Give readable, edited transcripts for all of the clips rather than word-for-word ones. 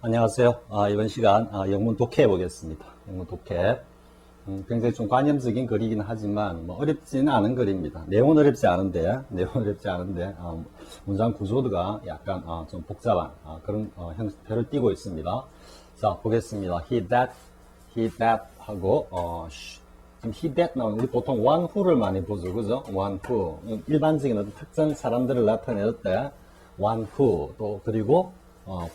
안녕하세요. 이번 시간 영문 독해 보겠습니다. 영문 독해. 굉장히 좀 관념적인 글이긴 하지만 뭐 어렵지는 않은 글입니다. 내용은 어렵지 않은데 문장 구조가 약간 좀 복잡한 그런 형태를 띠고 있습니다. 자, 보겠습니다. he that 하고 지금 he that 나오는 우리 보통 one who를 많이 보죠, 그죠? one who 일반적인 어떤 특정 사람들을 나타낼 때 one who 또 그리고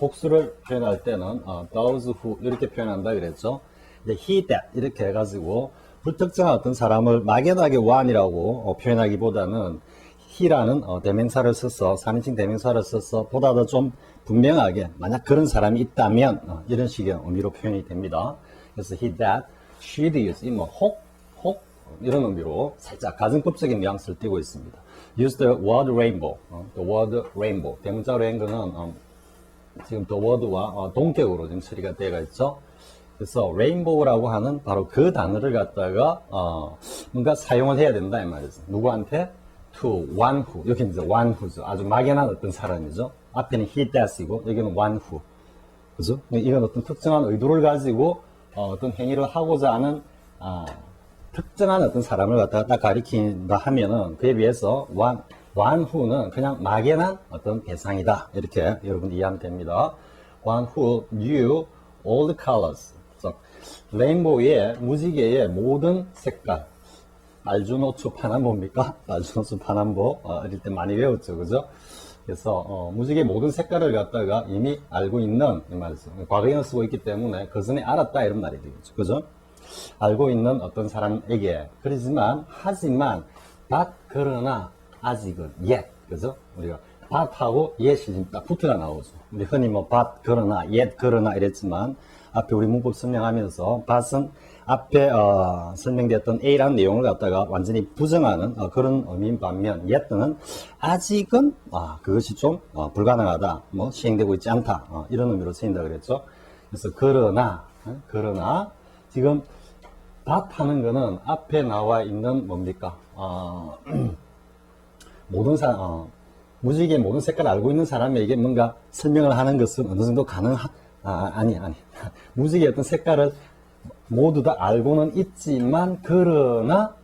복수를 표현할 때는 those who 이렇게 표현한다 그랬죠. 이제 he that 이렇게 해가지고 불특정한 어떤 사람을 막연하게 one이라고 표현하기보다는 he라는 대명사를 써서 3인칭 대명사를 써서 보다 더 좀 분명하게 만약 그런 사람이 있다면 이런 식의 의미로 표현이 됩니다. 그래서 he that, she these 혹 이런 의미로 살짝 가정법적인 뉘앙스를 띠고 있습니다. Use the word rainbow. the word rainbow. 대문자로 한 거는 지금 the word와 동격으로 지금 처리가 되어 있죠. 그래서 레인보우라고 하는 바로 그 단어를 갖다가 뭔가 사용을 해야 된다 이 말이죠. 누구한테? to one who. 여기 이제 one who죠. 아주 막연한 어떤 사람이죠. 앞에는 he that이고 여기는 one who. 그죠? 이건 어떤 특정한 의도를 가지고 어떤 행위를 하고자 하는 특정한 어떤 사람을 갖다가 딱 가리킨다 하면은 그에 비해서 one who는 그냥 막연한 어떤 대상이다. 이렇게 여러분 이해하면 됩니다. one who knew all the colors. 레인보우의 무지개의 모든 색깔. 알주노초 파남보입니까? 알주노초 파남보 어릴 때 많이 외웠죠, 그죠? 그래서 무지개 모든 색깔을 갖다가 이미 알고 있는 이 말이죠. 과거형을 쓰고 있기 때문에 그 전에 알았다 이런 말이 되겠죠, 그죠? 알고 있는 어떤 사람에게 하지만 그러나 아직은 yet 그죠? 우리가 but하고 yet이 지금 딱 붙어가 나오죠. 우리 흔히 but 그러나 yet 그러나 이랬지만 앞에 우리 문법 설명하면서 but은 앞에 설명되었던 A라는 내용을 갖다가 완전히 부정하는 그런 의미인 반면 yet는 아직은 그것이 좀 불가능하다, 시행되고 있지 않다 이런 의미로 쓰인다 그랬죠. 그래서 그러나 지금 but 하는 거는 앞에 나와 있는 뭡니까? 무지개 모든 색깔을 알고 있는 사람에게 뭔가 설명을 하는 것은 어느 정도 아니. 무지개 어떤 색깔을 모두 다 알고는 있지만, 그러나,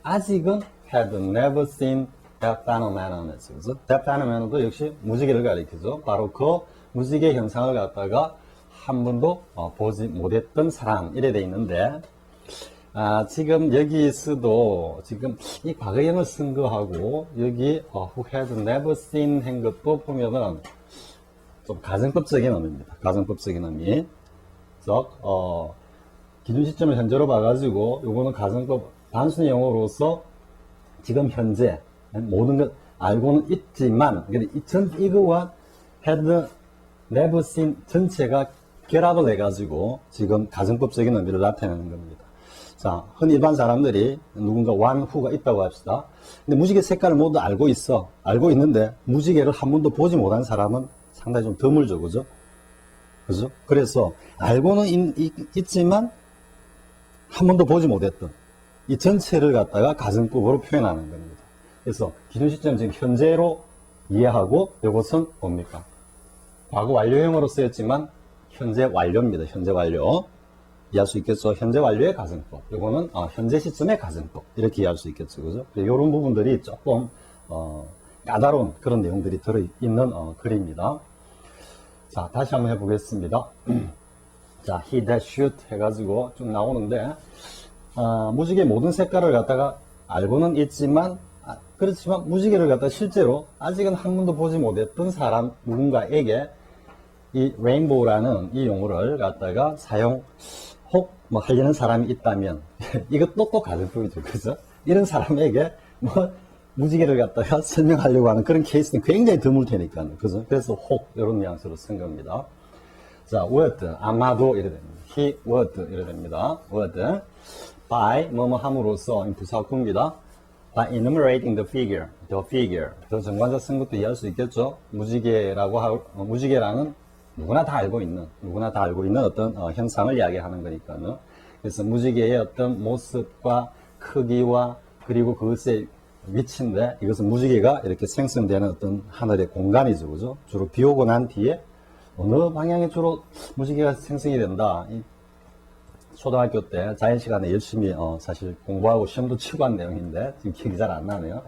아직은 had never seen that phenomenon. 그래서 that phenomenon도 역시 무지개를 가리키죠. 바로 그 무지개 현상을 갖다가 한 번도 보지 못했던 사람, 이래 돼 있는데, 지금 여기서도 지금 이 과거형을 쓴 거하고 여기 who had never seen 한 것도 보면은 좀 가정법적인 의미입니다. 가정법적인 의미. 즉, 기준 시점을 현재로 봐가지고 요거는 가정법 단순히 영어로서 지금 현재 모든 것 알고는 있지만 이거와 had never seen 전체가 결합을 해가지고 지금 가정법적인 의미를 나타내는 겁니다. 자, 흔히 일반 사람들이 누군가 one who가 있다고 합시다. 근데 무지개 색깔을 모두 알고 있는데 무지개를 한 번도 보지 못한 사람은 상당히 좀 드물죠, 그죠? 그래서 알고는 있지만 한 번도 보지 못했던 이 전체를 갖다가 가정법으로 표현하는 겁니다. 그래서 기준 시점 지금 현재로 이해하고 이것은 뭡니까? 과거 완료형으로 쓰였지만 현재 완료입니다. 현재 완료. 이해할 수 있겠죠? 현재 완료의 가정법. 이거는 현재 시점의 가정법. 이렇게 이해할 수 있겠죠. 그죠? 이런 부분들이 조금 까다로운 그런 내용들이 들어있는 글입니다. 자, 다시 한번 해보겠습니다. 자, he that shoot 해가지고 쭉 나오는데 무지개 모든 색깔을 갖다가 알고는 있지만 그렇지만 무지개를 갖다가 실제로 아직은 한 번도 보지 못했던 사람 누군가에게 이 레인보우라는 이 용어를 갖다가 혹 하려는 사람이 있다면 이것도 또 가정법이죠, 그죠? 이런 사람에게 무지개를 갖다가 설명하려고 하는 그런 케이스는 굉장히 드물 테니까요, 그죠? 그래서 혹 이런 뉘앙스로 쓴 겁니다. 자, would 아마도 이래 됩니다. he would 이래 됩니다. would by 뭐뭐 함으로써 부사구입니다. by enumerating the figure. 더 정관사 쓴 것도 이해할 수 있겠죠? 무지개라는 누구나 다 알고 있는 어떤 현상을 이야기하는 거니까요. 그래서 무지개의 어떤 모습과 크기와 그리고 그것의 위치인데 이것은 무지개가 이렇게 생성되는 어떤 하늘의 공간이죠, 그죠? 주로 비 오고 난 뒤에 어느 방향에 주로 무지개가 생성이 된다. 초등학교 때 자연 시간에 열심히 사실 공부하고 시험도 치고 한 내용인데 지금 기억이 잘 안 나네요.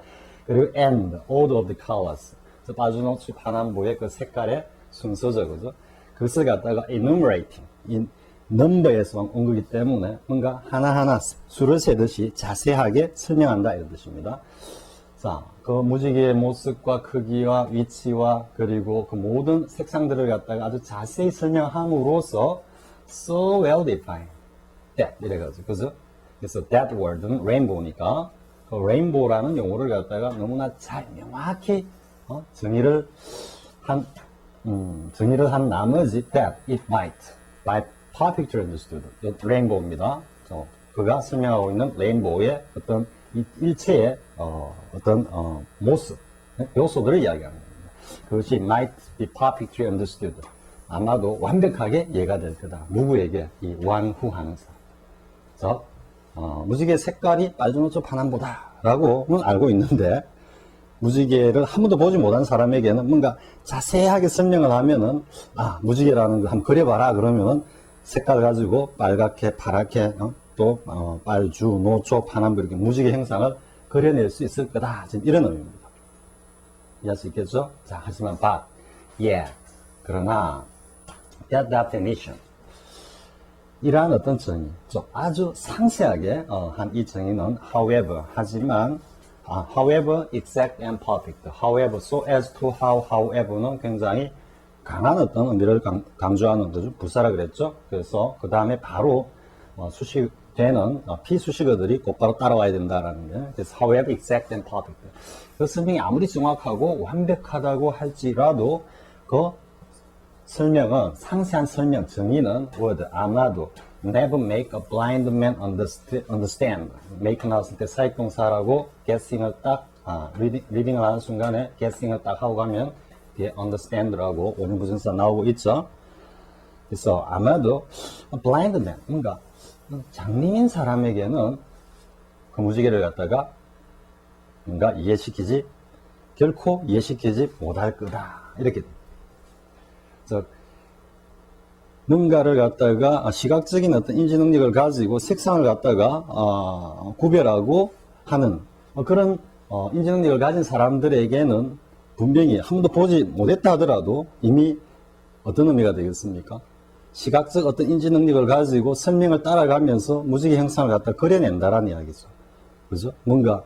그리고 and, order of the colors. 빠주노츠 파남보의 그 색깔의 순서죠, 그죠? 그것을 갖다가 enumerating, 이 넘버에서 온 거기 때문에 뭔가 하나하나 수를 세듯이 자세하게 설명한다 이런 뜻입니다. 자, 그 무지개의 모습과 크기와 위치와 그리고 그 모든 색상들을 갖다가 아주 자세히 설명함으로써 so well defined. that 이래가지고 그죠? 그래서 that word는 rainbow니까 그 rainbow라는 용어를 갖다가 너무나 잘 명확히 정의를 한 나머지 that it might by perfectly understood rainbow입니다. 그가 설명하고 있는 레인보우의 어떤 일체의 어떤 모습 요소들을 이야기하는 겁니다. 그것이 might be perfectly understood 아마도 완벽하게 이해가 될 거다. 누구에게? 이 완후하는 사람. 그래서 무지개 색깔이 빨주노초 파남보다라고는 알고 있는데 무지개를 한 번도 보지 못한 사람에게는 뭔가 자세하게 설명을 하면은 무지개라는 거 한번 그려봐라 그러면은 색깔 가지고 빨갛게 파랗게 또 빨주 노초 파남보 이렇게 무지개 형상을 그려낼 수 있을 거다 지금 이런 의미입니다. 이해할 수 있겠죠? 자 하지만 그러나 that definition 이러한 어떤 정의, 아주 상세하게 한 이 정의는 however, 하지만 however, exact and perfect, however, so as to how, however는 굉장히 강한 어떤 의미를 강조하는 거죠. 부사라 그랬죠. 그래서 그 다음에 바로 수식되는 피수식어들이 곧바로 따라와야 된다라는 게. 그래서 however, exact and perfect. 그 설명이 아무리 정확하고 완벽하다고 할지라도 그 설명은 상세한 설명 정의는 word 아마도 never make a blind man understand make 나왔을 때 사역동사라고 guessing을 딱 리딩을 하는 순간에 guessing을 딱 하고 가면 뒤에 understand라고 오른부정사 나오고 있죠. 그래서 아마도 blind man 뭔가 장님인 사람에게는 그 무지개를 갖다가 뭔가 결코 이해시키지 못할 거다 이렇게 됩니다. 뭔가를 갖다가 시각적인 어떤 인지 능력을 가지고 색상을 갖다가 구별하고 하는 그런 인지 능력을 가진 사람들에게는 분명히 한 번도 보지 못했다 하더라도 이미 어떤 의미가 되겠습니까? 시각적 어떤 인지 능력을 가지고 설명을 따라가면서 무지개 형상을 갖다 그려낸다라는 이야기죠. 그죠? 뭔가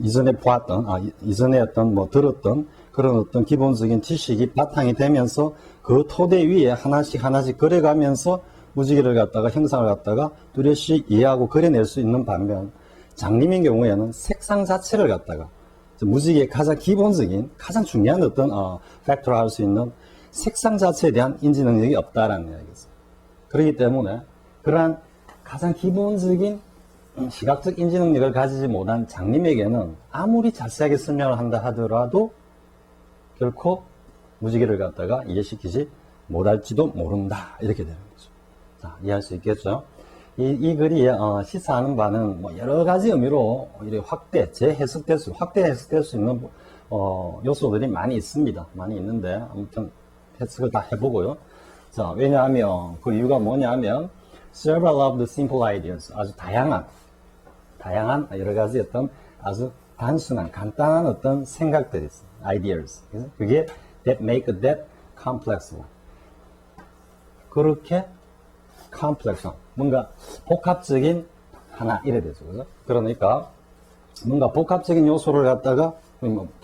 이전에 보았던 이전에 어떤 들었던 그런 어떤 기본적인 지식이 바탕이 되면서 그 토대 위에 하나씩 그려가면서 무지개를 갖다가 형상을 갖다가 뚜렷이 이해하고 그려낼 수 있는 반면 장님인 경우에는 색상 자체를 갖다가 무지개의 가장 기본적인 가장 중요한 어떤 팩터로 할 수 있는 색상 자체에 대한 인지 능력이 없다라는 이야기죠. 그렇기 때문에 그러한 가장 기본적인 시각적 인지 능력을 가지지 못한 장님에게는 아무리 자세하게 설명을 한다 하더라도 결코 무지개를 갖다가 이해시키지 못할지도 모른다 이렇게 되는 거죠. 자, 이해할 수 있겠죠? 이 글이 시사하는 바는 여러 가지 의미로 확대 해석될 수 있는 요소들이 많이 있습니다. 많이 있는데 아무튼 해석을 다 해보고요. 자, 왜냐하면 그 이유가 뭐냐면 several of the simple ideas 아주 다양한 여러 가지 어떤 아주 단순한 간단한 어떤 생각들이 있어요. ideas. 그게 that make that complex one. 그렇게 complex one. 뭔가 복합적인 하나 이래 되죠. 그죠? 그러니까 뭔가 복합적인 요소를 갖다가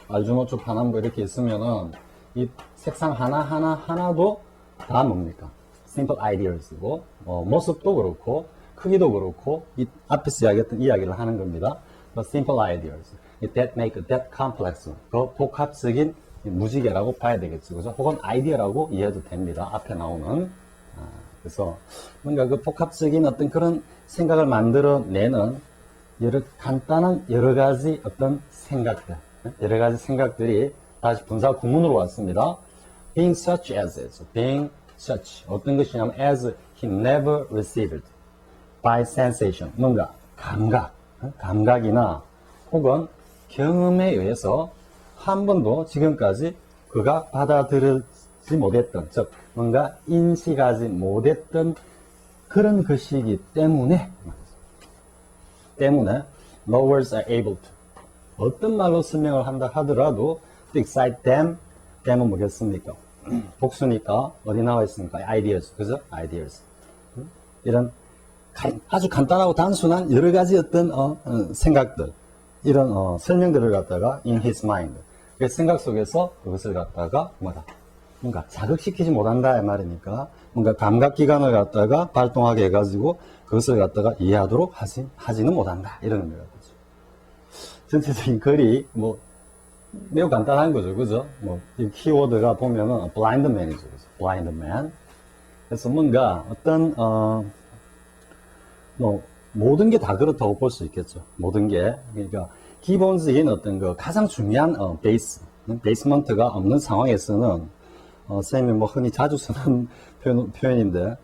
알주노초 파남보 이렇게 있으면은 이 색상 하나도 다 뭡니까? simple ideas고 모습도 그렇고 크기도 그렇고 이 앞에서 이야기했던 이야기를 하는 겁니다. The simple ideas that make that complex 그 복합적인 무지개라고 봐야 되겠죠. 그죠? 혹은 아이디어라고 이해해도 됩니다. 앞에 나오는 그래서 뭔가 그 복합적인 어떤 그런 생각을 만들어내는 간단한 여러 가지 어떤 생각들 여러 가지 생각들이 다시 분사 구문으로 왔습니다. being such as being such 어떤 것이냐면 as he never received by sensation 뭔가 감각이나 혹은 경험에 의해서 한 번도 지금까지 그가 받아들이지 못했던 즉 뭔가 인식하지 못했던 그런 것이기 때문에 no words are able to 어떤 말로 설명을 한다 하더라도 to excite them them은 뭐겠습니까? 복수니까 어디 나와 있습니까? ideas 그죠? ideas 이런 아주 간단하고 단순한 여러 가지 어떤 생각들 이런 설명들을 갖다가 in his mind 그 생각 속에서 그것을 갖다가 뭔가 자극시키지 못한다 이 말이니까 뭔가 감각기관을 갖다가 발동하게 해가지고 그것을 갖다가 이해하도록 하지는 못한다 이런 의미가 되죠. 전체적인 글이 뭐 매우 간단한 거죠, 그죠? 뭐 이 키워드가 보면은 blind man이죠, blind man. 그래서 뭔가 어떤 뭐 모든 게 다 그렇다고 볼 수 있겠죠. 모든 게 그러니까 기본적인 어떤 그 가장 중요한 베이스먼트가 없는 상황에서는 쌤이 뭐 흔히 자주 쓰는 표현인데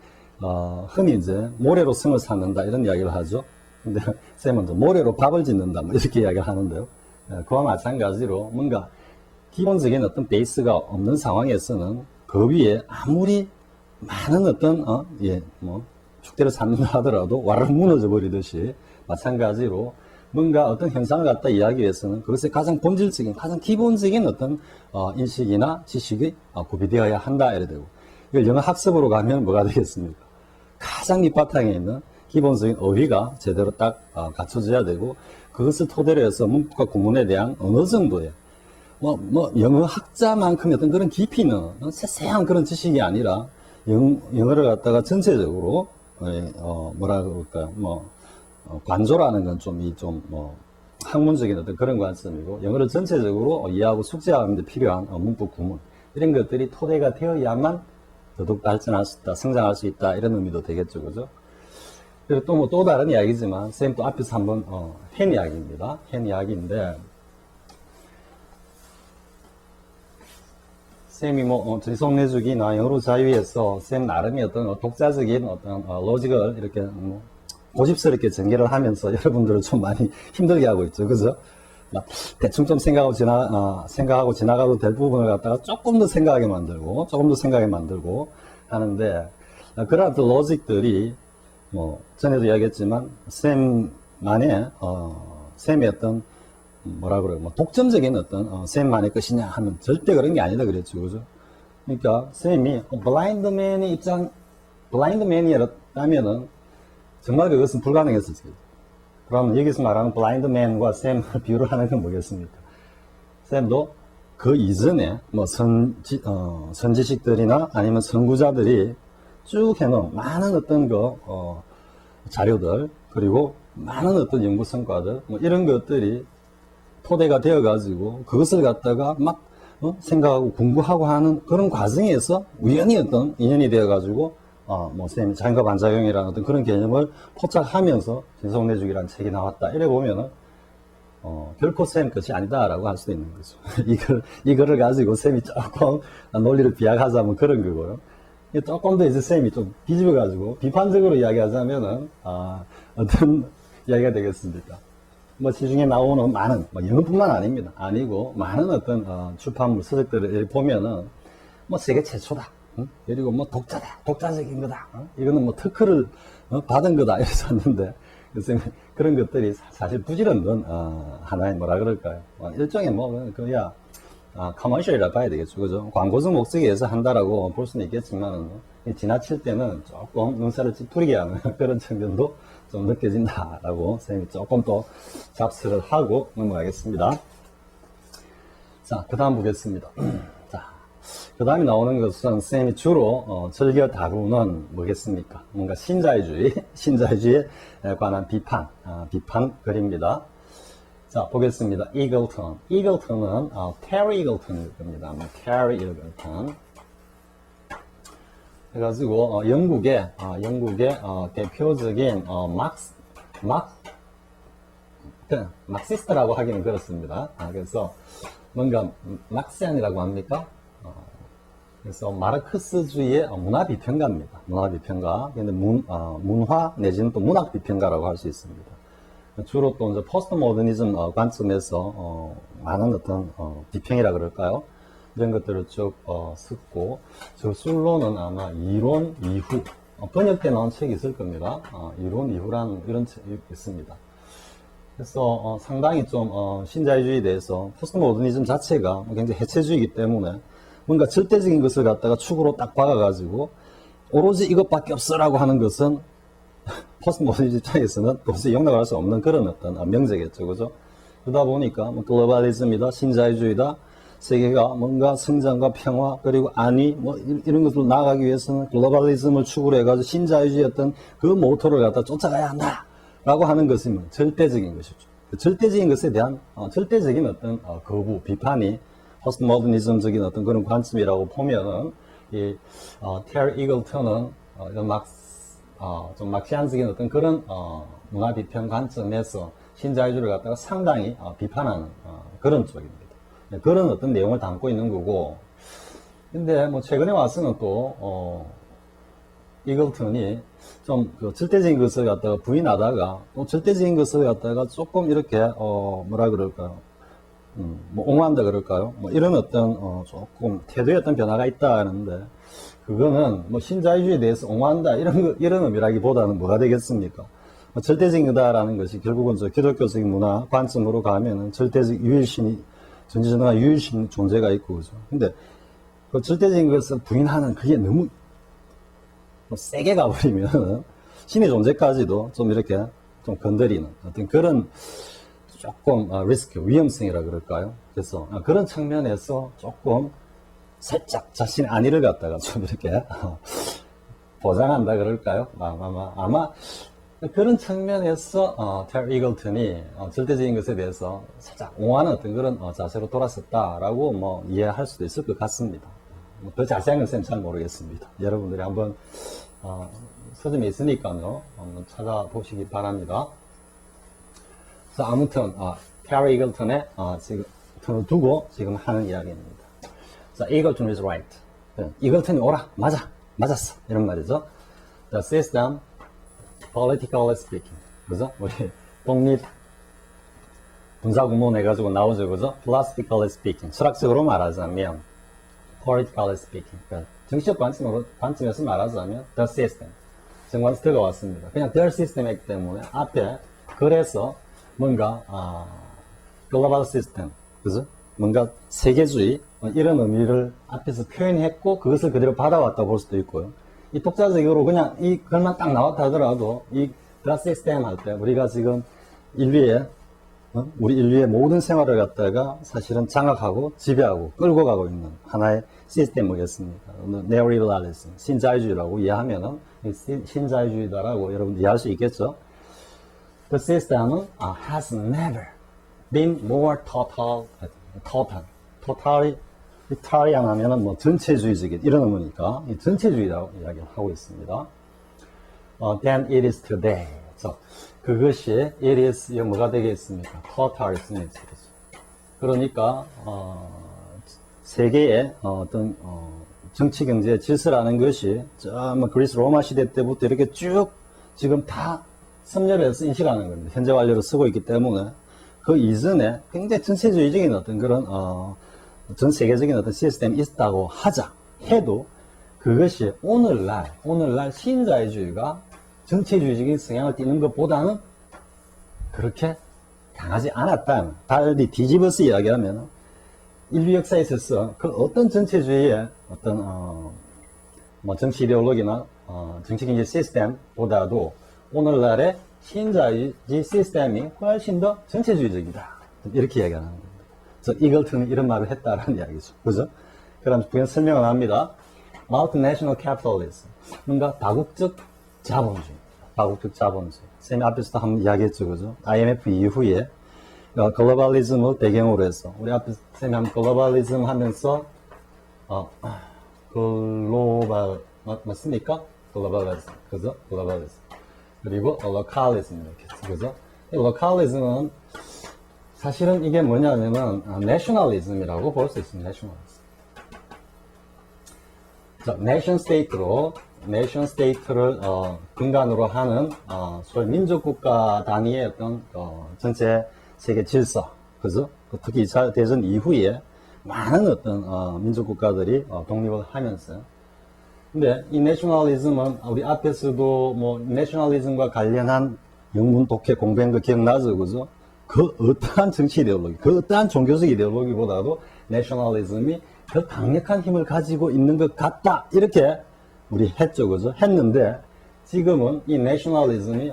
흔히 이제 모래로 성을 쌓는다 이런 이야기를 하죠. 근데 쌤은 모래로 밥을 짓는다 뭐 이렇게 이야기를 하는데요. 그와 마찬가지로 뭔가 기본적인 어떤 베이스가 없는 상황에서는 그 위에 아무리 많은 어떤 뭐 축대를 쌓는다 하더라도 와르르 무너져 버리듯이 마찬가지로 뭔가 어떤 현상을 갖다 이야기하기 위해서는 그것의 가장 본질적인, 가장 기본적인 어떤 인식이나 지식이 구비되어야 한다 이래 되고 이걸 영어 학습으로 가면 뭐가 되겠습니까? 가장 밑바탕에 있는 기본적인 어휘가 제대로 딱 갖춰져야 되고 그것을 토대로 해서 문법과 구문에 대한 어느 정도의 뭐 영어 학자만큼의 어떤 그런 깊이는 세세한 그런 지식이 아니라 영어를 갖다가 전체적으로 뭐라 그럴까요? 관조라는 건 뭐 학문적인 어떤 그런 관점이고 영어를 전체적으로 이해하고 숙지하는 데 필요한 문법 구문 이런 것들이 토대가 되어야만 더더욱 발전할 수 있다, 성장할 수 있다 이런 의미도 되겠죠, 그죠? 그리고 또 다른 이야기지만 쌤 또 앞에서 한번 한 이야기입니다. 한 이야기인데 쌤이 뭐 들이송내주기나 영어로 자유에서 쌤 나름의 어떤 독자적인 어떤 로직을 이렇게 고집스럽게 전개를 하면서 여러분들을 좀 많이 힘들게 하고 있죠, 그죠? 대충 좀 생각하고 지나가도 될 부분을 갖다가 조금 더 생각하게 만들고 하는데 그런 어떤 로직들이 뭐 전에도 이야기했지만 쌤만의 쌤의 어떤 뭐라 그래요, 뭐 독점적인 어떤 쌤만의 것이냐 하면 절대 그런 게 아니다 그랬죠, 그죠? 그러니까 쌤이 블라인드맨이었다면은 정말 그것은 불가능했었죠. 그러면 여기서 말하는 블라인드맨과 쌤을 비유를 하는 건 뭐겠습니까? 쌤도 그 이전에 뭐 선지식들이나 아니면 선구자들이 쭉 해놓은 많은 어떤 자료들 그리고 많은 어떤 연구 성과들 뭐 이런 것들이 토대가 되어 가지고 그것을 갖다가 막 생각하고 공부하고 하는 그런 과정에서 우연히 어떤 인연이 되어 가지고 뭐 쌤이 자연과 반작용이라는 어떤 그런 개념을 포착하면서 진성내주기라는 책이 나왔다 이래 보면은 결코 쌤 것이 아니다라고 할 수도 있는 거죠. 이거를 가지고 쌤이 조금 논리를 비약하자면 그런 거고요. 조금 더 이제 쌤이 좀 뒤집어가지고 비판적으로 이야기하자면은 어떤 이야기가 되겠습니까? 뭐 시중에 나오는 많은 뭐 영어뿐만 아닙니다. 아니고 많은 어떤 출판물 서적들을 보면은 뭐 세계 최초다. 그리고 뭐 독자적인 거다. 이거는 뭐 특허를 받은 거다. 이렇게 썼는데 쌤이 그런 것들이 사실 부질없는 하나의 뭐라 그럴까요? 일종의 뭐 그야 커머셜이라 봐야 되겠죠, 그죠? 광고적 목적에 의해서 한다라고 볼 수는 있겠지만 지나칠 때는 조금 눈살을 찌푸리게 하는 그런 측면도 좀 느껴진다라고 쌤이 조금 또 잡스를 하고 넘어가겠습니다. 자, 그 다음 보겠습니다. 자, 그 다음에 나오는 것은 쌤이 주로 즐겨 다루는 뭐겠습니까? 뭔가 신자유주의에 관한 비판 글입니다. 자, 보겠습니다. 이글턴은 테리 이글턴일 겁니다. 테리 이글턴. 그래가지고 영국의 대표적인 막시스트라고 하기는 그렇습니다. 그래서 뭔가 막시안이라고 합니까? 그래서 마르크스주의의 문화 비평가입니다. 문화 비평가. 근데 문화 내지는 또 문학 비평가라고 할 수 있습니다. 주로 또 이제 포스트 모더니즘 관점에서 많은 어떤 비평이라 그럴까요? 이런 것들을 쭉 쓰고, 저 술로는 아마 이론 이후 번역돼 나온 책이 있을 겁니다. 이론 이후라는 이런 책이 있습니다. 그래서 상당히 좀 신자유주의에 대해서 포스트 모더니즘 자체가 굉장히 해체주의이기 때문에 뭔가 절대적인 것을 갖다가 축으로 딱 박아가지고 오로지 이것밖에 없어라고 하는 것은 포스트 모더니즘 입장에서는 도저히 용납할 수 없는 그런 어떤 명제겠죠, 그죠? 그러다 보니까 뭐 글로벌리즘이다, 신자유주의다, 세계가 뭔가 성장과 평화 그리고 안위 뭐 이런 것으로 나아가기 위해서는 글로벌리즘을 축으로 해가지고 신자유주의 어떤 그 모토를 갖다 쫓아가야 한다라고 하는 것이 절대적인 것이죠. 그 절대적인 것에 대한 절대적인 어떤 거부, 비판이 포스트 모더니즘적인 어떤 그런 관점이라고 보면은 이 테리 이글턴은 좀 막시안적인 어떤 그런 문화 비평 관점에서 신자유주의를 갖다가 상당히 비판하는 그런 쪽입니다. 그런 어떤 내용을 담고 있는 거고, 근데 뭐 최근에 와서는 또 이글턴이 좀 그 절대적인 것을 갖다가 부인하다가 또 절대적인 것을 갖다가 조금 이렇게 뭐라 그럴까요? 뭐 옹호한다 그럴까요? 뭐 이런 어떤 조금 태도의 어떤 변화가 있다 하는데, 그거는 뭐 신자유주의에 대해서 옹호한다 이런 의미라기보다는 뭐가 되겠습니까? 뭐 절대적인 거다라는 것이 결국은 저 기독교적인 문화 관점으로 가면은 절대적 유일신이 전지전능한 유일신 존재가 있고, 그죠? 근데 그 절대적인 것을 부인하는 그게 너무 세게 가버리면 신의 존재까지도 좀 이렇게 좀 건드리는 어떤 그런 조금 리스크, 위험성이라 그럴까요? 그래서 그런 측면에서 조금 살짝 자신의 안위를 갖다가 좀 이렇게 보장한다 그럴까요? 아마 그런 측면에서 테리 이글턴이 절대적인 것에 대해서 살짝 옹호하는 어떤 그런 자세로 돌았었다라고 뭐 이해할 수도 있을 것 같습니다. 더 자세한 것은 잘 모르겠습니다. 여러분들이 한번 서점에 있으니까요, 한번 찾아보시기 바랍니다. 그래서 아무튼 테리 이글턴의 지금 턴을 두고 지금 하는 이야기입니다. 자, 이글턴 is right. 이글턴이 옳아, 맞았어 이런 말이죠. The system politically speaking, 그죠? 우리 독립 분사구문 해가지고 나오죠, 그죠? Philosophically speaking, 철학적으로 말하자면 politically speaking, 그러니까 정치적 관점에서 말하자면 the system, 정관에서 들어왔습니다. 그냥 their system이기 때문에 앞에 그래서 뭔가 global system, 그죠? 뭔가 세계주의 이런 의미를 앞에서 표현했고 그것을 그대로 받아왔다 볼 수도 있고요. 이 독자적으로 그냥 이 글만 딱 나왔다 하더라도 이 the system 할 때 우리가 지금 우리 인류의 모든 생활을 갖다가 사실은 장악하고 지배하고 끌고 가고 있는 하나의 시스템이겠습니까? 네오리beralism, 신자유주의라고 이해하면은 신자유주의다라고 여러분 이해할 수 있겠죠? The system has never been more totalitarian 하면은 뭐 전체주의적인 이런 의미니까 전체주의라고 이야기를 하고 있습니다. Than it is today. 그것이 it is 뭐가 되겠습니까? totalitarian. 그러니까 세계의 어떤 정치 경제 질서라는 것이 뭐 그리스 로마 시대 때부터 이렇게 쭉 지금 다 섭렵해서 인식하는 겁니다. 현재 완료로 쓰고 있기 때문에 그 이전에 굉장히 전체주의적인 어떤 그런 전 세계적인 어떤 시스템이 있다고 하자 해도 그것이 오늘날 신자유주의가 정체주의적인 성향을 띠는 것보다는 그렇게 강하지 않았다. 달리 뒤집어서 이야기하면 인류 역사에 있어서 그 어떤 전체주의의 어떤 뭐 정치 이데올로기나 정치 경제 시스템보다도 오늘날의 신자유주의 시스템이 훨씬 더 전체주의적이다. 이렇게 이야기하는 겁니다. 그래서 이글턴은 이런 말을 했다라는 이야기죠. 그죠? 그럼 부연 설명을 합니다. Multinational capitalism. 뭔가 다국적 자본주의. 다국적 자본주의. 쌤이 앞에서도 한번 이야기했죠. 그죠? IMF 이후에 글로벌리즘을 배경으로 해서 우리 앞에 쌤이 한번 글로벌리즘 하면서 글로벌 맞습니까? 글로벌리즘. 그죠? 글로벌리즘. 그리고 로컬리즘 이렇게 했죠. 그죠? 로컬리즘은 사실은 이게 뭐냐면은 내셔널리즘이라고 볼 수 있습니다. 내셔널리즘. 네이션 스테이트를 근간으로 하는 소위 민족 국가 단위의 어떤 전체 세계 질서, 그죠? 특히 2차 대전 이후에 많은 민족 국가들이 독립을 하면서. 근데 이 내셔널리즘은 우리 앞에서도 뭐 내셔널리즘과 관련한 영문 독해 공부한 거 기억나죠, 그죠? 그 어떠한 정치 이데올로기, 그 어떠한 종교적 이데올로기보다도 내셔널리즘이 더 강력한 힘을 가지고 있는 것 같다, 이렇게 우리 했죠, 그죠? 했는데 지금은 이 내셔널리즘이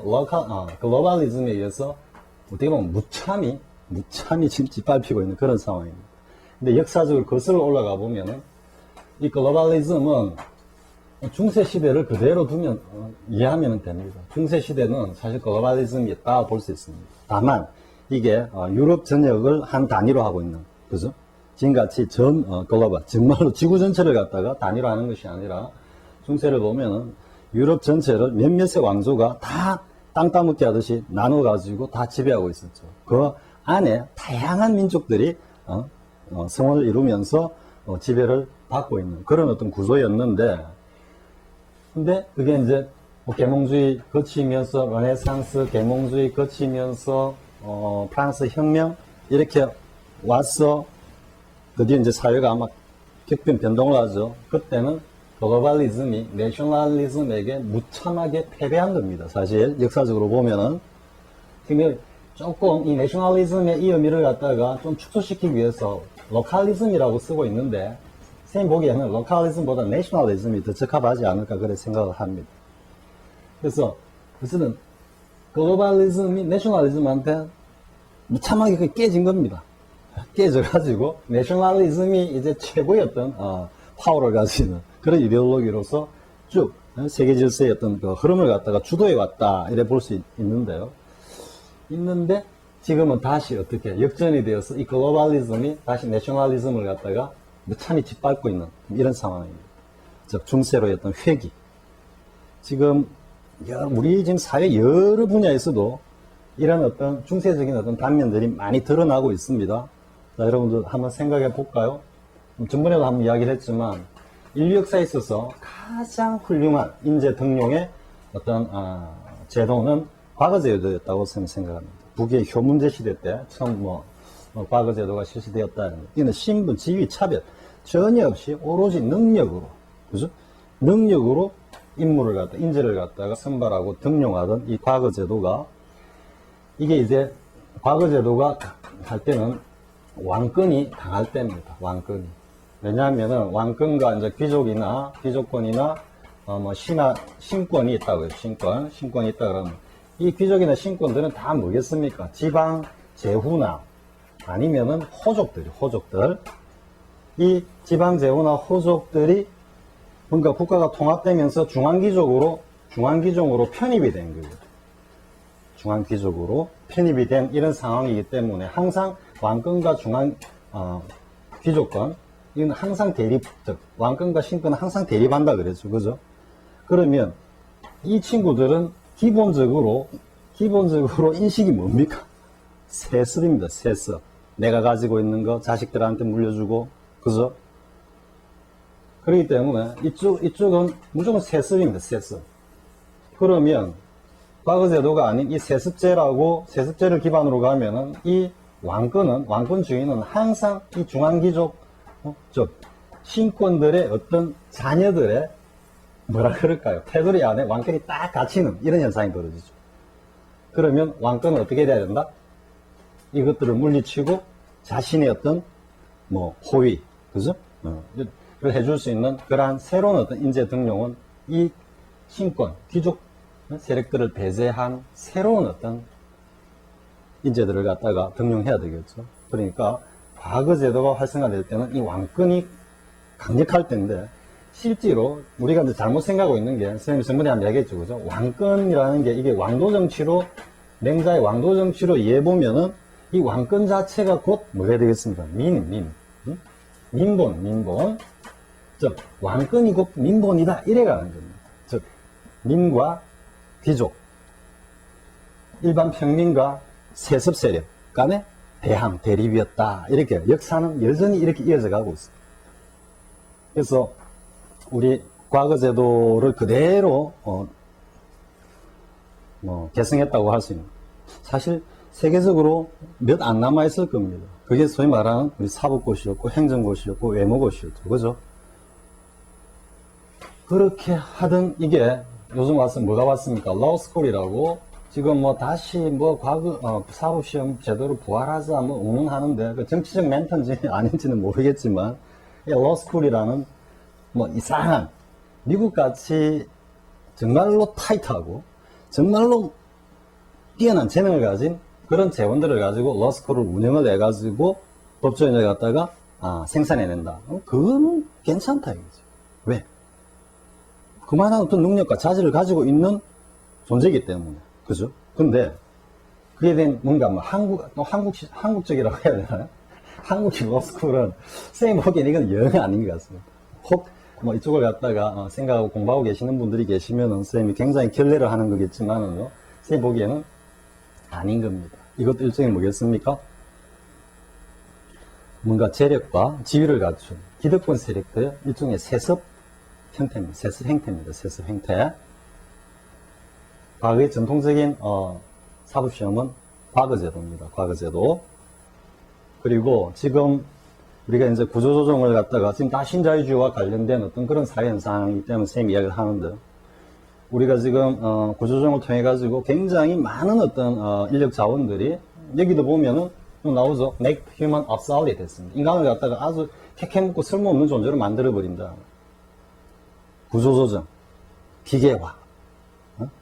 글로벌리즘에 의해서 어떻게 보면 무참히 지금 짓밟히고 있는 그런 상황입니다. 근데 역사적으로 거슬러 올라가 보면은 이 글로벌리즘은 중세 시대를 그대로 두면 이해하면 됩니다. 중세 시대는 사실 글로벌리즘이었다 볼 수 있습니다. 다만 이게 유럽 전역을 한 단위로 하고 있는, 그죠? 지금같이 글로벌, 정말로 지구 전체를 갖다가 단위로 하는 것이 아니라 중세를 보면은 유럽 전체를 몇몇의 왕조가 다 땅 따먹기 하듯이 나눠가지고 다 지배하고 있었죠. 그 안에 다양한 민족들이 성원을 이루면서 지배를 받고 있는 그런 어떤 구조였는데, 근데 그게 이제 뭐 계몽주의 거치면서 르네상스, 계몽주의 거치면서 프랑스 혁명 이렇게 와서 드디어 이제 사회가 아마 격변 변동을 하죠. 그때는 글로벌리즘이 내셔널리즘에게 무참하게 패배한 겁니다. 사실 역사적으로 보면은 지금 조금 이 내셔널리즘의 이 의미를 갖다가 좀 축소시키기 위해서 로컬리즘이라고 쓰고 있는데, 선생님 보기에는 로컬리즘보다 내셔널리즘이 더 적합하지 않을까 그렇게 생각을 합니다. 그래서 어쨌든 글로벌리즘이 내셔널리즘한테 무참하게 깨진 겁니다. 깨져가지고 내셔널리즘이 이제 최고의 어떤 파워를 가지는 그런 이데올로기로서 쭉 세계 질서의 어떤 그 흐름을 갖다가 주도해 왔다, 이래 볼 수 있는데요. 있는데 지금은 다시 어떻게 역전이 되어서 이 글로벌리즘이 다시 내셔널리즘을 갖다가 무참히 짓밟고 있는 이런 상황입니다. 즉 중세로의 어떤 회귀. 지금 우리 지금 사회 여러 분야에서도 이런 어떤 중세적인 어떤 단면들이 많이 드러나고 있습니다. 자, 여러분들 한번 생각해 볼까요? 전번에도 한번 이야기를 했지만 인류 역사에 있어서 가장 훌륭한 인재 등용의 어떤 제도는 과거제도였다고 생각합니다. 북의 효문제 시대 때 처음 과거제도가 실시되었다. 이는 신분, 지위, 차별 전혀 없이 오로지 능력으로, 그죠? 능력으로 인재를 갖다가 선발하고 등용하던 이 과거제도가, 이게 이제 과거제도가 할 때는 왕권이 강할 때입니다. 왕권이. 왜냐하면은 왕권과 이제 귀족권이나 신권이 있다고요. 신권이 있다 그러면 이 귀족이나 신권들은 다 뭐겠습니까? 지방 제후나 아니면은 호족들. 이 지방 제후나 호족들이 그러니까 국가가 통합되면서 중앙귀족으로 편입이 된 거예요. 중앙귀족으로 편입이 된 이런 상황이기 때문에 항상 왕권과 귀족권, 이건 항상 즉 왕권과 신권은 항상 대립한다 그랬죠. 그죠? 그러면 이 친구들은 기본적으로 인식이 뭡니까? 세습입니다. 세습. 내가 가지고 있는 거 자식들한테 물려주고, 그죠? 그렇기 때문에 이쪽은 무조건 세습입니다. 세습. 그러면 과거제도가 아닌 이 세습제를 기반으로 가면은 이 왕권주의는 항상 이 중앙귀족, 즉 신권들의 어떤 자녀들의 테두리 안에 왕권이 딱 갇히는 이런 현상이 벌어지죠. 그러면 왕권은 어떻게 돼야 된다? 이것들을 물리치고 자신의 어떤 호위, 그죠? 를 해줄 수 있는 그러한 새로운 어떤 인재 등용은 이 신권, 귀족 세력들을 배제한 새로운 어떤 인재들을 갖다가 등용해야 되겠죠. 그러니까 과거 제도가 활성화될 때는 이 왕권이 강력할 때인데, 실제로 우리가 이제 잘못 생각하고 있는 게, 선생님이 전번에 한번 이야기했죠. 그죠? 왕권이라는 게 이게 맹자의 왕도 정치로 이해해보면은 이 왕권 자체가 곧 뭐가 되겠습니까? 민본. 즉, 왕권이 곧 민본이다. 이래가는 겁니다. 즉, 민과 귀족, 일반 평민과 세습 세력 간의 대립이었다. 이렇게 역사는 여전히 이렇게 이어져 가고 있습니다. 그래서 우리 과거 제도를 그대로 개성했다고 할 수 있는, 사실 세계적으로 몇 안 남아 있을 겁니다. 그게 소위 말하는 우리 사법고시였고 행정고시였고 외모고시였죠. 그죠? 그렇게 하던 이게 요즘 와서 뭐가 왔습니까? 러스쿨이라고 지금 뭐 다시 뭐 과거 사법시험 제도로 부활하자 뭐 운운하는데 그 정치적 멘트인지 아닌지는 모르겠지만 러스쿨이라는 뭐 이상한 미국같이 정말로 타이트하고 정말로 뛰어난 재능을 가진 그런 재원들을 가지고 러스쿨을 운영을 해가지고 법조인을 갖다가 생산해낸다. 그거는 괜찮다 이거죠. 왜? 그만한 어떤 능력과 자질을 가지고 있는 존재이기 때문에. 그죠? 근데, 그에 대한 뭔가 뭐 한국적이라고 해야 되나요? 한국식 러스쿨은, 쌤 보기엔 이건 영 아닌 것 같습니다. 혹, 뭐 이쪽을 갖다가 생각하고 공부하고 계시는 분들이 계시면은 쌤이 굉장히 결례를 하는 거겠지만은요, 쌤 보기에는 아닌 겁니다. 이것도 일종의 뭐겠습니까? 뭔가 재력과 지위를 갖춘 기득권 세력들의 일종의 세습 형태입니다. 세습 행태입니다. 세습 행태. 과거의 전통적인 사법시험은 과거제도입니다. 과거제도. 그리고 지금 우리가 이제 구조조정을 갖다가 지금 다 신자유주의와 관련된 어떤 그런 사회 현상이기 때문에 쌤 이야기를 하는데 우리가 지금 구조조정을 통해 가지고 굉장히 많은 어떤 인력 자원들이 여기도 보면은 나오죠. make human obsolete 됐습니다. 인간을 갖다가 아주 캐캐묻고 쓸모없는 존재로 만들어 버린다. 구조조정, 기계화,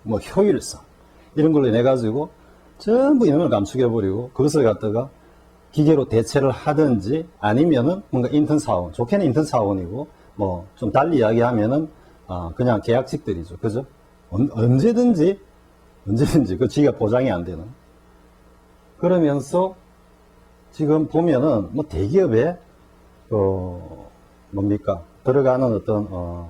뭐 효율성 이런 걸로 인해 가지고 전부 인원을 감축해버리고 그것을 갖다가 기계로 대체를 하든지 아니면은 뭔가 인턴 사원, 좋게는 인턴 사원이고 뭐 좀 달리 이야기하면은 그냥 계약직들이죠. 그죠? 언제든지 그 지위가 보장이 안 되는 그러면서 지금 보면은 뭐 대기업에 뭡니까 들어가는 어떤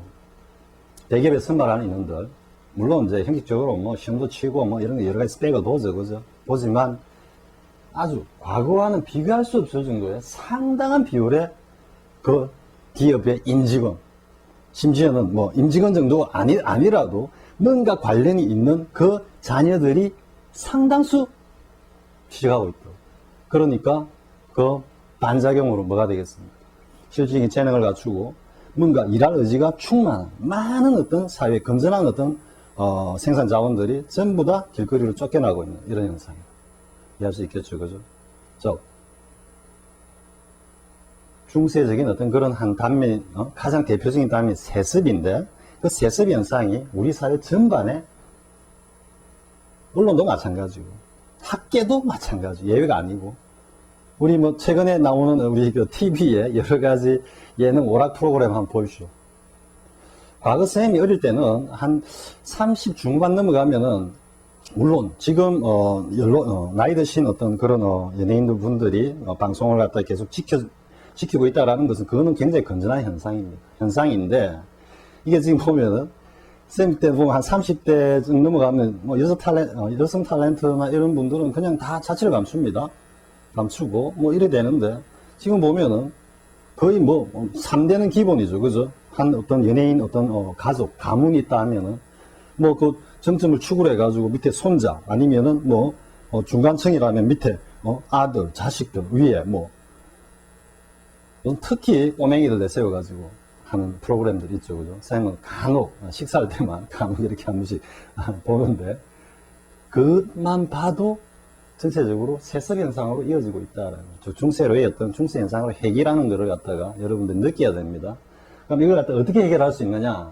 대기업에 선발하는 인원들 물론 이제 형식적으로 뭐 시험도 치고 뭐 이런 거 여러 가지 스펙을 보죠. 그죠? 보지만 아주 과거와는 비교할 수 없을 정도의 상당한 비율의 그 기업의 임직원 심지어는 뭐 임직원 정도 아니라도 뭔가 관련이 있는 그 자녀들이 상당수 취직하고 있다. 그러니까 그 반작용으로 뭐가 되겠습니까? 실질적인 재능을 갖추고 뭔가 일할 의지가 충만한 많은 어떤 사회 건전한 어떤 생산 자원들이 전부 다 길거리로 쫓겨나고 있는 이런 현상이에요. 이해할 수 있겠죠, 그죠? 중세적인 어떤 그런 한 단면, 가장 대표적인 단면이 세습인데, 그 세습 현상이 우리 사회 전반에, 언론도 마찬가지고, 학계도 마찬가지, 예외가 아니고, 우리 뭐 최근에 나오는 우리 그 TV에 여러 가지 예능 오락 프로그램 한번 보십시오. 과거 쌤이 어릴 때는 한 30 중반 넘어가면은, 물론 지금 나이 드신 어떤 그런 연예인들 분들이 방송을 갖다 계속 지키고 있다라는 것은 그거는 굉장히 건전한 현상인데 이게 지금 보면은 쌤 때 보면 한 30대 좀 넘어가면 뭐 여성 탤런트나 이런 분들은 그냥 다 자취를 감춥니다. 감추고 뭐 이래 되는데 지금 보면은 거의 뭐 3대는 기본이죠. 그죠? 한 어떤 연예인 어떤 가족 가문이 있다 하면은 뭐 그 정점을 축으로 해가지고 밑에 손자 아니면은 뭐 중간층이라면 밑에 아들 자식들 위에 뭐 특히 꼬맹이들 내세워가지고 하는 프로그램들이 있죠. 그죠? 쌤은 간혹 식사할 때만 간혹 이렇게 한 번씩 보는데 그것만 봐도 전체적으로 세습 현상으로 이어지고 있다라는 중세로의 어떤 중세 현상으로 해결하는 것을 갖다가 여러분들 느껴야 됩니다. 그럼 이걸 갖다 어떻게 해결할 수 있느냐?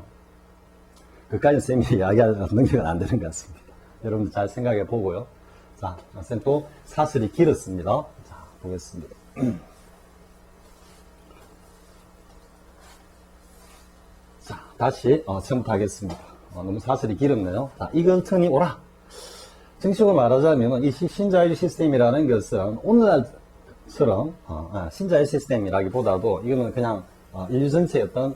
그까지 쌤이 이야기할 능력은 안 되는 것 같습니다. 여러분들 잘 생각해 보고요. 자, 쌤 또 사슬이 길었습니다. 자, 보겠습니다. 자, 다시 처음부터 하겠습니다. 너무 사슬이 길었네요. 자, 이건 턴이 오라. 정식으로 말하자면 이 신자유주의 시스템이라는 것은 오늘날처럼 신자유주의 시스템이라기보다도 이거는 그냥 인류 전체의 어떤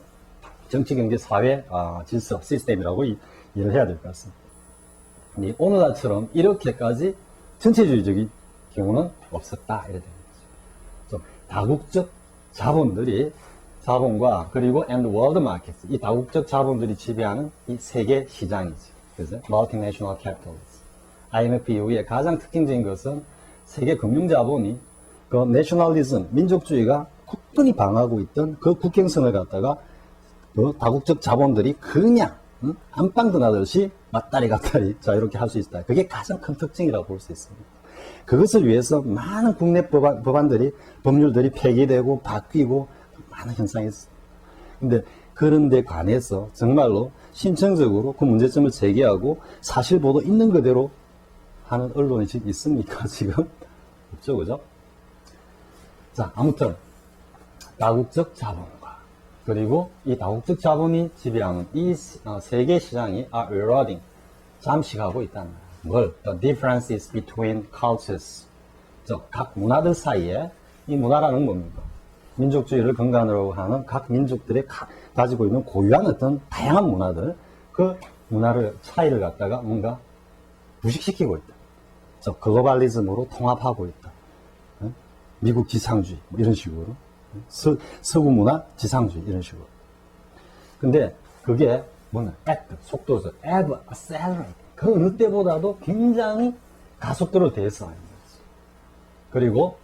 정치, 경제, 사회 질서 시스템이라고 이해를 해야 될 것 같습니다. 오늘날처럼 이렇게까지 전체주의적인 경우는 없었다 이래 되는 거죠. 다국적 자본과 그리고 and world markets 이 다국적 자본들이 지배하는 이 세계 시장이죠. 그래서 multinational capitalism. IMF 이후에 가장 특징적인 것은 세계 금융 자본이 그 내셔널리즘, 민족주의가 굳건히 방하고 있던 그 국경선을 갖다가 그 다국적 자본들이 그냥 안방 드나듯이 맞다리 갔다리 자유롭게 할 수 있다. 그게 가장 큰 특징이라고 볼 수 있습니다. 그것을 위해서 많은 국내 법안들이 법률들이 폐기되고 바뀌고 많은 현상이 있습니다. 근데 그런 데 관해서 정말로 신청적으로 그 문제점을 제기하고 사실 보도 있는 그대로 하는 언론이 지금 있습니까? 지금? 없죠, 그죠? 자, 아무튼 다국적 자본과 그리고 이 다국적 자본이 지배하는 이 세계 시장이 are eroding, 잠식하고 있다는 거예요. 뭘? The differences between cultures. 각 문화들 사이에 이 문화라는 뭡니까? 민족주의를 근간으로 하는 각 민족들의 가지고 있는 고유한 어떤 다양한 문화들, 그 문화를 차이를 갖다가 뭔가 부식시키고 있다. 글로벌리즘으로 통합하고 있다. 미국 지상주의 뭐 이런 식으로, 서구 문화 지상주의 이런 식으로. 근데 그게 뭐냐? 속도죠. accelerate. 그 어느 때보다도 굉장히 가속도로 대해서 그리고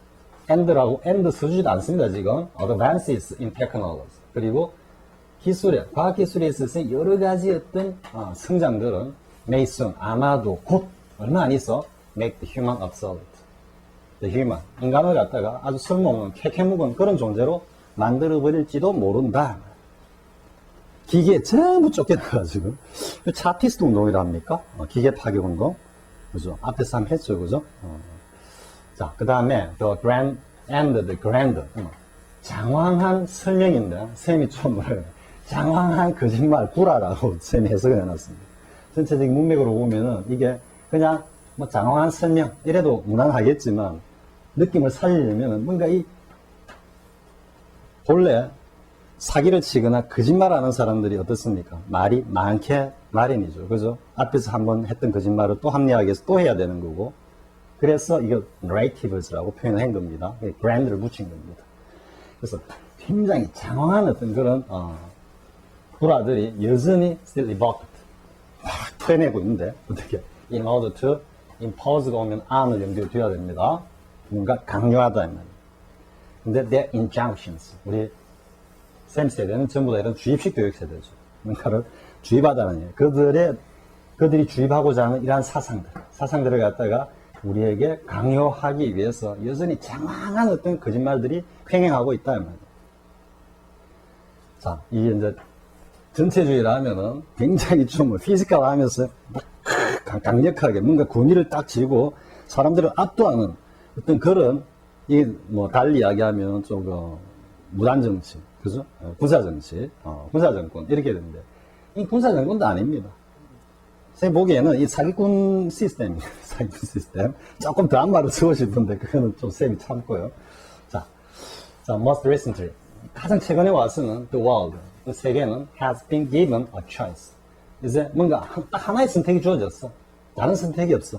and라고 and 써주지도 않습니다. 지금 advances in technology. 그리고 과학기술에 있어서 여러 가지 어떤 성장들은 may soon, 아마도 곧 얼마 안 있어 make the human obsolete. The human, 인간을 갖다가 아주 쓸모없는 캐캐묵은 그런 존재로 만들어버릴지도 모른다. 기계에 전부 쫓겨나가지고 차티스트 운동이라 합니까? 기계 파괴 운동, 그죠? 앞에서 한번 했죠, 그죠? 자, 그 다음에 the grand and the grand, 장황한 설명인데 쌤이 좀 뭐래요? 장황한 거짓말 구라라고 쌤이 해석을 해놨습니다. 전체적인 문맥으로 보면은 이게 그냥 뭐 장황한 설명 이래도 무난하겠지만 느낌을 살리려면 뭔가 이 본래 사기를 치거나 거짓말하는 사람들이 어떻습니까? 말이 많게 마련이죠. 그죠? 앞에서 한번 했던 거짓말을 또 합리화하기 위해서 또 해야 되는 거고. 그래서 이거 narratives라고 표현을 한 겁니다. brand를 붙인 겁니다. 그래서 굉장히 장황한 어떤 그런 구라들이 여전히 still evoked 막 토해내고 있는데 어떻게 in order to impose가 오면 on을 연결해야 됩니다. 뭔가 강요하다 이 말이에요. 근데 their injunctions, 우리 쌤 세대는 전부 다 이런 주입식 교육 세대죠. 뭔가를 주입하다는 얘기예요. 그들이 주입하고자 하는 이러한 사상들을 갖다가 우리에게 강요하기 위해서 여전히 장황한 어떤 거짓말들이 횡행하고 있다 이 말이에요. 자, 이게 이제 전체주의라 하면은 굉장히 좀 피지컬 하면서 강력하게 뭔가 권위를 딱 쥐고 사람들을 압도하는 어떤 그런, 이게 뭐 달리 이야기하면 좀 무단정치, 그죠? 군사정치, 군사정권, 이렇게 되는데, 이 군사정권도 아닙니다. 제 보기에는 이 사기꾼 시스템이에요. 사기꾼 시스템. 조금 더한 말을 쓰고 싶은데, 그거는 좀 쌤이 참고요. 자, most recently. 가장 최근에 와서는 the world, 그 세계는 has been given a choice. 이제 뭔가 딱 하나의 선택이 주어졌어. 다른 선택이 없어.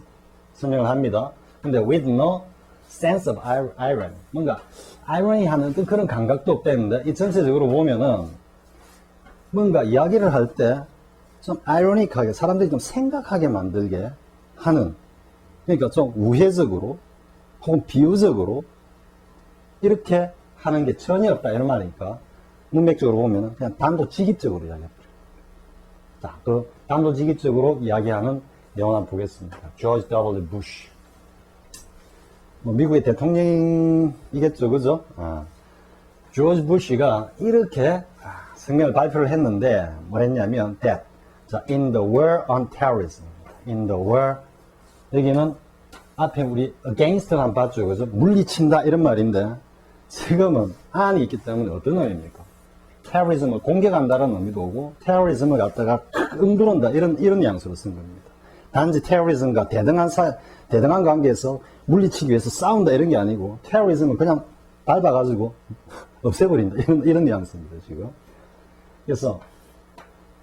설명을 합니다. 근데 with no sense of irony. 뭔가 irony 하는 그런 감각도 없다는데, 이 전체적으로 보면은 뭔가 이야기를 할 때 좀 아이러니하게 사람들이 좀 생각하게 만들게 하는, 그러니까 좀 우회적으로 혹은 비유적으로 이렇게 하는 게 전혀 없다 이런 말이니까 문맥적으로 보면은 그냥 단도직입적으로 이야기합니다. 자, 그 단도직입적으로 이야기하는 내용 한번 보겠습니다. 조지 W. 부시. 뭐 미국의 대통령이겠죠, 그죠? 조지 부시가 이렇게 성명을 발표를 했는데 뭐 했냐면 that 자, in the war on terrorism, in the war, 여기는 앞에 우리 against를 한번 봤죠, 그죠? 물리친다 이런 말인데 지금은 안이 있기 때문에 어떤 의미입니까? terrorism을 공격한다는 의미도 오고 terrorism을 갖다가 응두른다 이런 양수로 쓴 겁니다. 단지 terrorism과 대등한 관계에서 물리치기 위해서 싸운다 이런 게 아니고 terrorism을 그냥 밟아가지고 없애버린다 이런 뉘앙스입니다 지금. 그래서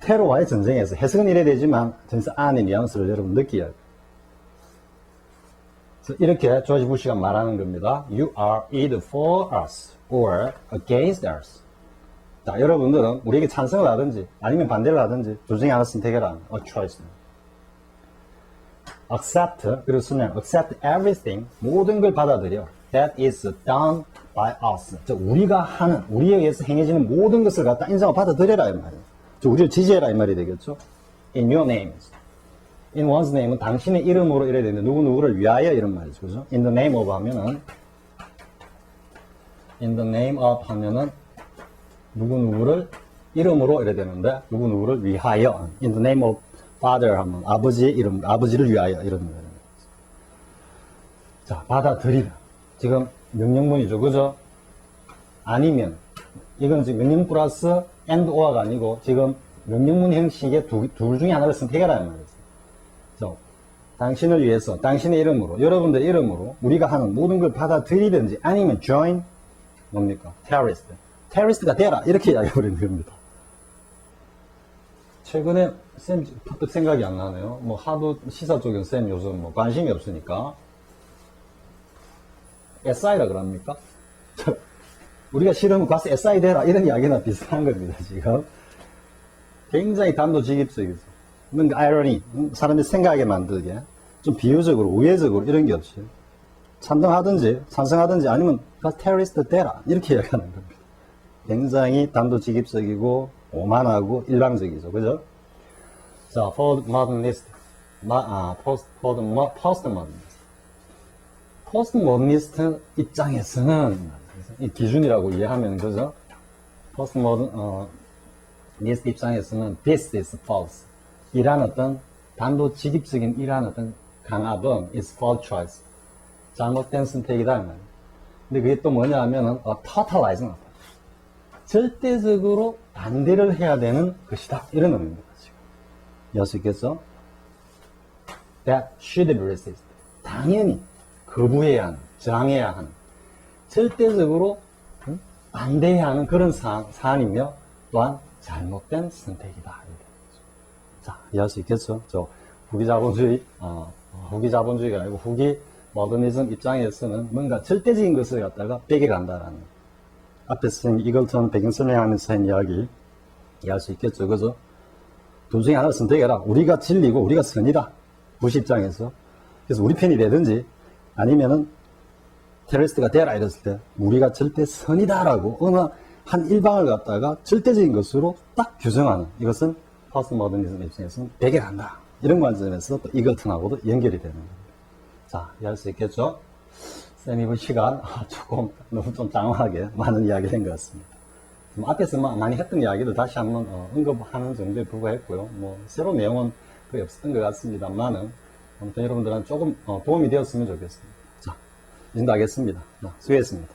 테러와의 전쟁에서 해석은 이래 되지만 전체 안의 뉘앙스를 여러분 느끼어야 돼요. 이렇게 조지 부시가 말하는 겁니다. You are either for us or against us. 자, 여러분들은 우리에게 찬성을 하든지 아니면 반대를 하든지 둘 중에 하나 선택해라. A choice. accept, 그리고 쓰면 accept everything, 모든 걸 받아들여. that is done by us. 즉 우리가 하는, 우리에 의해서 행해지는 모든 것을 갖다 인정하고 받아들여라 이 말이에요. 즉 우리를 지지해라 이 말이 되겠죠. In your name. In one's name은 당신의 이름으로 이래야 되는데 누구누구를 위하여 이런 말이죠. 그죠? In the name of 하면은 in the name of 하면은 누구누구를 이름으로 이래야 되는데 누구누구를 위하여 in the name of father 하면 아버지의 이름, 아버지를 위하여 이런 거예요. 자, 받아들이라. 지금 명령문이죠. 그죠? 아니면 이건 지금 명령 플러스 and or가 아니고 지금 명령문 형식의 둘 중에 하나를 선택해라는 말이에요. 당신을 위해서 당신의 이름으로 여러분들의 이름으로 우리가 하는 모든 걸 받아들이든지 아니면 join 뭡니까? terrorist가 되라 이렇게 이야기해버리는 겁니다. 최근에 쌤 퍼뜩 생각이 안 나네요. 뭐 하도 시사 쪽엔 쌤 요즘 뭐 관심이 없으니까 SI라 그럽니까? 우리가 싫으면 가서 SI 되라 이런 이야기나 비슷한 겁니다. 지금 굉장히 단도직입적이죠. 뭔가 아이러니, 사람이 생각하게 만들게 좀 비유적으로 우회적으로 이런 게 없이 찬성하든지 아니면 가서 테러리스트 되라 이렇게 이야기하는 겁니다. 굉장히 단도직입적이고 오만하고 일방적이죠. 그죠? 자, postmodernist postmodernist 입장에서는 이 기준이라고 이해하면 그죠? postmodernist 입장에서는 this is false. 이란 어떤 단도직입적인 이란 어떤 강압은 is false choice. 잘못된 선택이다. 근데 그게 또 뭐냐 하면은 totalizing. 절대적으로 반대를 해야 되는 것이다. 이런 의미입니다. 지금. 이해할 수 있겠죠? That should be resisted. 당연히 거부해야 하는, 저항해야 하는, 절대적으로 반대해야 하는 그런 사안이며 또한 잘못된 선택이다. 자, 이해할 수 있겠죠? 후기자본주의가 아니고 후기 모더니즘 입장에서는 뭔가 절대적인 것을 갖다가 빼겨간다라는. 앞에 선생님 이글턴 배경 설명하면서 한 이야기 이해할 수 있겠죠? 그죠? 둘 중에 하나를 선택해라. 우리가 진리고 우리가 선이다. 부시 입장에서. 그래서 우리 편이 되든지 아니면은 테러리스트가 되라 이랬을 때 우리가 절대 선이다라고 어느 한 일방을 갖다가 절대적인 것으로 딱 규정하는 이것은 포스트모더니즘 입장에서는 배격한다. 이런 관점에서 또 이글턴하고도 연결이 되는 겁니다. 자, 이해할 수 있겠죠? 쌤 이번 시간 조금 너무 좀 장황하게 많은 이야기를 한 것 같습니다. 앞에서 많이 했던 이야기도 다시 한번 언급하는 정도에 불과했고요. 뭐 새로운 내용은 거의 없었던 것 같습니다만은 아무튼 여러분들한테 조금 도움이 되었으면 좋겠습니다. 자, 이 정도 하겠습니다. 수고했습니다.